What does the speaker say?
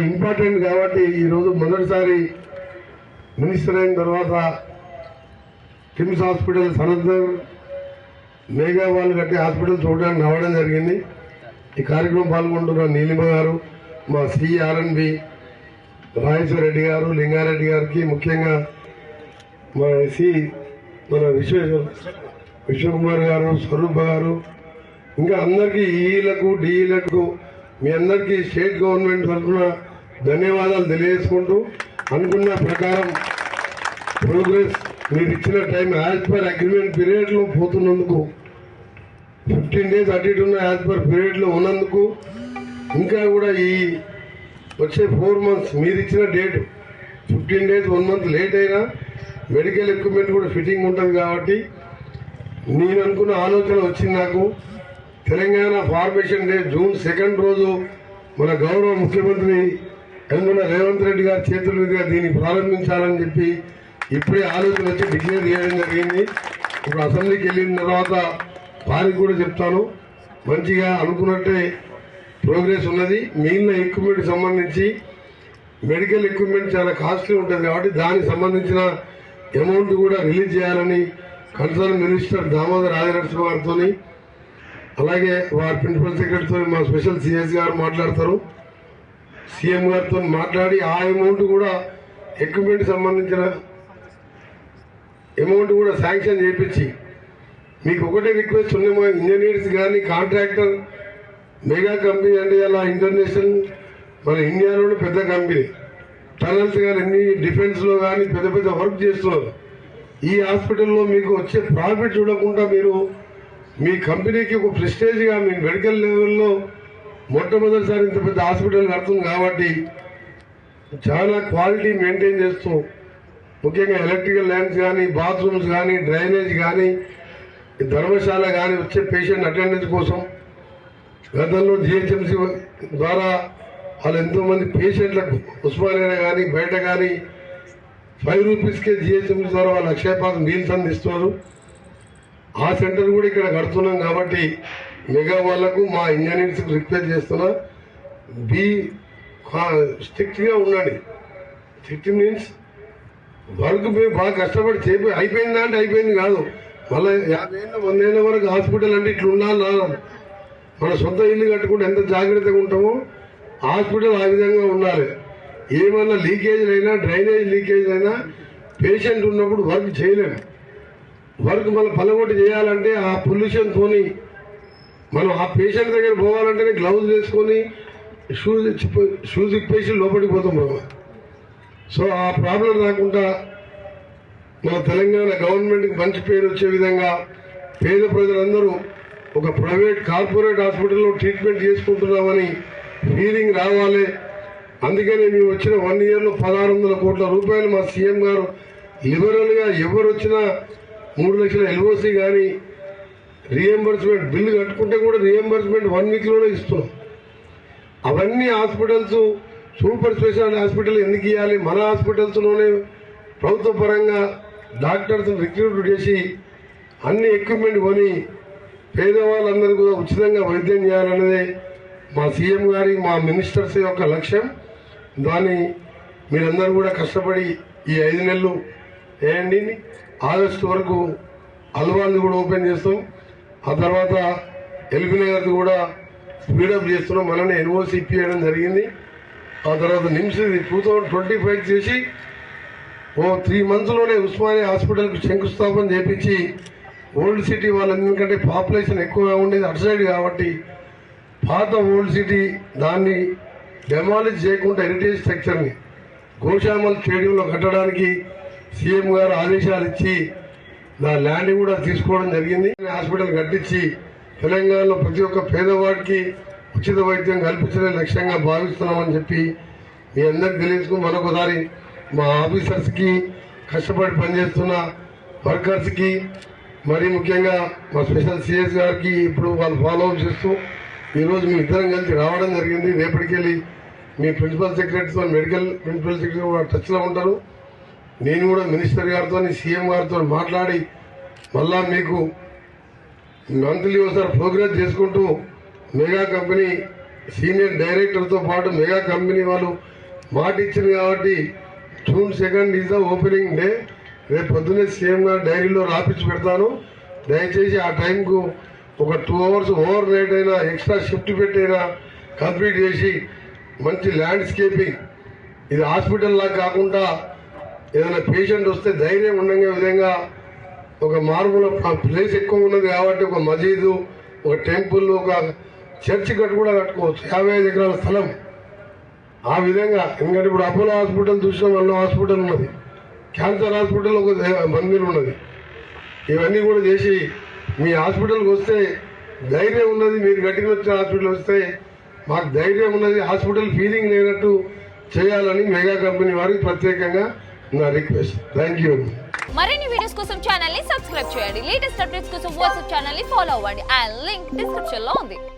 Important కాబట్టి ఈరోజు మొదటిసారి మినిస్టర్ అయిన తర్వాత కిమ్స్ హాస్పిటల్ సనత్ నగర్ మేఘా వాళ్ళు కట్టే హాస్పిటల్ చూడడానికి రావడం జరిగింది. ఈ కార్యక్రమం పాల్గొంటున్న నీలిమ గారు, మా సిఆర్ఎన్బి రాజేశ్వర రెడ్డి గారు, లింగారెడ్డి గారికి, ముఖ్యంగా మా ఎస్సీ మన విశ్వకుమార్ గారు, స్వరూప గారు, ఇంకా అందరికీ ఈలకు డీలకు మీ అందరికీ స్టేట్ గవర్నమెంట్ తరఫున ధన్యవాదాలు తెలియజేసుకుంటూ అనుకున్న ప్రకారం ప్రోగ్రెస్ మీరు ఇచ్చిన టైం యాజ్ పర్ అగ్రిమెంట్ పీరియడ్లో పోతున్నందుకు 15 days అటు ఇటు ఉన్న యాజ్ పర్ పీరియడ్లో ఉన్నందుకు ఇంకా కూడా ఈ వచ్చే 4 months మీరు ఇచ్చిన డేట్ 15 days 1 month లేట్ అయినా మెడికల్ ఎక్విప్మెంట్ కూడా ఫిట్టింగ్ ఉంటుంది కాబట్టి నేను అనుకున్న ఆలోచన వచ్చింది నాకు. తెలంగాణ ఫార్మేషన్ డే June 2 రోజు మన గౌరవ ముఖ్యమంత్రి యనమల రేవంత్ రెడ్డి గారి చేతుల మీదుగా దీన్ని ప్రారంభించాలని చెప్పి ఇప్పుడే ఆలోచన వచ్చి డిక్లేర్ చేయడం జరిగింది. ఇప్పుడు అసెంబ్లీకి వెళ్ళిన తర్వాత వారికి కూడా చెప్తాను, మంచిగా అనుకున్నట్టే ప్రోగ్రెస్ ఉన్నది. మిగిలిన ఎక్విప్మెంట్ సంబంధించి మెడికల్ ఎక్విప్మెంట్ చాలా కాస్ట్లీ ఉంటుంది కాబట్టి దానికి సంబంధించిన అమౌంట్ కూడా రిలీజ్ చేయాలని కన్సర్న్ మినిస్టర్ దామోదర్ రాజనరసింహ గారితో, అలాగే వారి ప్రిన్సిపల్ సెక్రటరీతో మా స్పెషల్ సిఎస్ గారు మాట్లాడతారు. సీఎం గారితో మాట్లాడి ఆ అమౌంట్ కూడా ఎక్విప్మెంట్ సంబంధించిన అమౌంట్ కూడా శాంక్షన్ చేయించి, మీకు ఒకటే రిక్వెస్ట్ ఉంది, మా ఇంజనీర్స్ కానీ కాంట్రాక్టర్ మెగా కంపెనీ అంటే ఇలా ఇంటర్నేషనల్ మన ఇండియాలోనే పెద్ద కంపెనీ, టనల్స్ కానీ అన్ని డిఫెన్స్లో కానీ పెద్ద పెద్ద వర్క్ చేస్తున్నారు. ఈ హాస్పిటల్లో మీకు వచ్చే ప్రాఫిట్ చూడకుండా మీరు మీ కంపెనీకి ఒక ప్రెస్టేజ్గా మీ మెడికల్ లెవెల్లో మొట్టమొదటిసారి ఇంత పెద్ద హాస్పిటల్ కడుతుంది కాబట్టి చాలా క్వాలిటీ మెయింటైన్ చేస్తూ, ముఖ్యంగా ఎలక్ట్రికల్ లైన్స్ కానీ, బాత్రూమ్స్ కానీ, డ్రైనేజ్ కానీ, ధర్మశాల కానీ వచ్చే పేషెంట్ అటెండెన్స్ కోసం గతంలో జిహెచ్ఎంసీ ద్వారా వాళ్ళు ఎంతోమంది పేషెంట్లకు ఉస్మానియా కానీ బయట కానీ 5 రూపీస్కే జిహెచ్ఎంసీ ద్వారా వాళ్ళు అక్షయపాత్ర మీల్స్ అందిస్తున్నారు. ఆ సెంటర్ కూడా ఇక్కడ కడుతున్నాం కాబట్టి మెగా వాళ్లకు మా ఇంజనీర్స్కి రిక్వెస్ట్ చేస్తున్నా, స్ట్రిక్ట్గా ఉండండి. స్ట్రిక్ట్ మీన్స్ వర్క్ మేము బాగా కష్టపడి చేపి అయిపోయిందా అంటే అయిపోయింది కాదు, మళ్ళీ 50 ఏళ్ళ 100 ఏళ్ళ వరకు హాస్పిటల్ అంటే ఇట్లా ఉండాలి. మన సొంత ఇల్లు కట్టుకుంటే ఎంత జాగ్రత్తగా ఉంటామో హాస్పిటల్ ఆ విధంగా ఉండాలి. ఏమన్నా లీకేజ్ అయినా, డ్రైనేజ్ లీకేజ్ అయినా పేషెంట్ ఉన్నప్పుడు వర్క్ చేయలేము. వర్క్ మళ్ళీ పలగొట్టి చేయాలంటే ఆ పొల్యూషన్తోని మనం ఆ పేషెంట్ దగ్గర పోవాలంటేనే గ్లౌజ్ వేసుకొని షూస్ ఇప్పేసి లోపలికి పోతాం మనం. సో ఆ ప్రాబ్లం రాకుండా మన తెలంగాణ గవర్నమెంట్కి మంచి పేరు వచ్చే విధంగా పేద ప్రజలందరూ ఒక ప్రైవేట్ కార్పొరేట్ హాస్పిటల్లో ట్రీట్మెంట్ చేసుకుంటున్నామని ఫీలింగ్ రావాలి. అందుకని మేము వచ్చిన 1 yearలో 1600 కోట్ల రూపాయలు మా సీఎం గారు లిబరల్గా ఎవరు వచ్చినా 3 లక్షల ఎల్ఓసి కానీ రీఎంబర్స్మెంట్ బిల్లు కట్టుకుంటే కూడా రీఎంబర్స్మెంట్ 1 weekలోనే ఇస్తున్నాం. అవన్నీ హాస్పిటల్స్ సూపర్ స్పెషాలిటీ హాస్పిటల్ ఎందుకు ఇవ్వాలి? మన హాస్పిటల్స్లోనే ప్రభుత్వ పరంగా డాక్టర్స్ రిక్రూట్ చేసి అన్ని ఎక్విప్మెంట్ కొని పేదవాళ్ళందరూ కూడా ఉచితంగా వైద్యం చేయాలన్నదే మా సీఎం గారి మా మినిస్టర్స్ యొక్క లక్ష్యం. దాన్ని మీరందరూ కూడా కష్టపడి ఈ 5 నెలలు వేయండి. ఆగస్టు వరకు అల్వాల్ని కూడా ఓపెన్ చేస్తాం. ఆ తర్వాత ఎల్బీ నగర్ది కూడా స్పీడప్ చేస్తున్నాం. మననే ఎన్ఓసి ఇప్పించడం జరిగింది. ఆ తర్వాత నిమ్స్ 2025 చేసి 3 monthsలోనే ఉస్మానియా హాస్పిటల్కి శంకుస్థాపన చేపించి ఓల్డ్ సిటీ వాళ్ళందరికంటే పాపులేషన్ ఎక్కువగా ఉండేది అటు సైడ్ కాబట్టి పాత ఓల్డ్ సిటీ దాన్ని డెమాలిష్ చేయకుండా హెరిటేజ్ స్ట్రక్చర్ని గోషామల్ స్టేడియంలో కట్టడానికి సీఎం గారు ఆదేశాలు ఇచ్చి నా ల్యాండ్ కూడా తీసుకోవడం జరిగింది. హాస్పిటల్ కట్టించి తెలంగాణలో ప్రతి ఒక్క పేదవాడికి ఉచిత వైద్యం కల్పించడం లక్ష్యంగా భావిస్తున్నామని చెప్పి మీ అందరికి తెలియజేసుకుని మరొకసారి మా ఆఫీసర్స్కి, కష్టపడి పనిచేస్తున్న వర్కర్స్కి, మరీ ముఖ్యంగా మా స్పెషల్ సిఎస్ గారికి ఇప్పుడు వాళ్ళు ఫాలో అప్ చేస్తూ ఈరోజు మీ ఇద్దరం కలిసి రావడం జరిగింది. రేపటికెళ్ళి మీ ప్రిన్సిపల్ సెక్రటరీతో, మెడికల్ ప్రిన్సిపల్ సెక్రటరీ కూడా టచ్లో ఉంటారు. నేను కూడా మినిస్టర్ గారితో, సీఎం గారితో మాట్లాడి మళ్ళా మీకు మంత్లీ ఒకసారి ప్రోగ్రెస్ చేసుకుంటూ మెగా కంపెనీ సీనియర్ డైరెక్టర్తో పాటు మెగా కంపెనీ వాళ్ళు మాట ఇచ్చింది కాబట్టి June 2nd is the opening day. రేపు పొద్దున్నే సీఎం గారు డైరీలో రాపించి పెడతాను. దయచేసి ఆ టైంకు ఒక 2 hours ఓవర్ నైట్ అయినా ఎక్స్ట్రా షిఫ్ట్ పెట్టైనా కంప్లీట్ చేసి మంచి ల్యాండ్స్కేపింగ్, ఇది హాస్పిటల్ లాగా కాకుండా ఏదైనా పేషెంట్ వస్తే ధైర్యం ఉండే విధంగా ఒక మారుమూల ప్లేస్ ఎక్కువ ఉన్నది కాబట్టి ఒక మసీదు, ఒక టెంపుల్, ఒక చర్చి కూడా కట్టుకోవచ్చు. 55 ఎకరాల స్థలం. ఆ విధంగా ఎందుకంటే ఇప్పుడు అపోలో హాస్పిటల్ చూసినా వల్ల హాస్పిటల్ ఉన్నది, క్యాన్సర్ హాస్పిటల్ ఒక మందిర్ ఉన్నది. ఇవన్నీ కూడా చేసి మీ హాస్పిటల్కి వస్తే ధైర్యం ఉన్నది. మీరు గట్టిగా వచ్చిన హాస్పిటల్ వస్తే మాకు ధైర్యం ఉన్నది, హాస్పిటల్ ఫీలింగ్ లేనట్టు చేయాలని మెగా కంపెనీ వారికి ప్రత్యేకంగా నా రిక్వెస్ట్. Thank you. మరిన్ని వీడియోస్ కోసం ఛానల్ ని సబ్స్క్రైబ్ చేయండి. లేటెస్ట్ అప్డేట్స్ కోసం వాట్సాప్ ఛానల్ ని ఫాలో అవ్వండి. ఆ లింక్ డిస్క్రిప్షన్ లో ఉంది.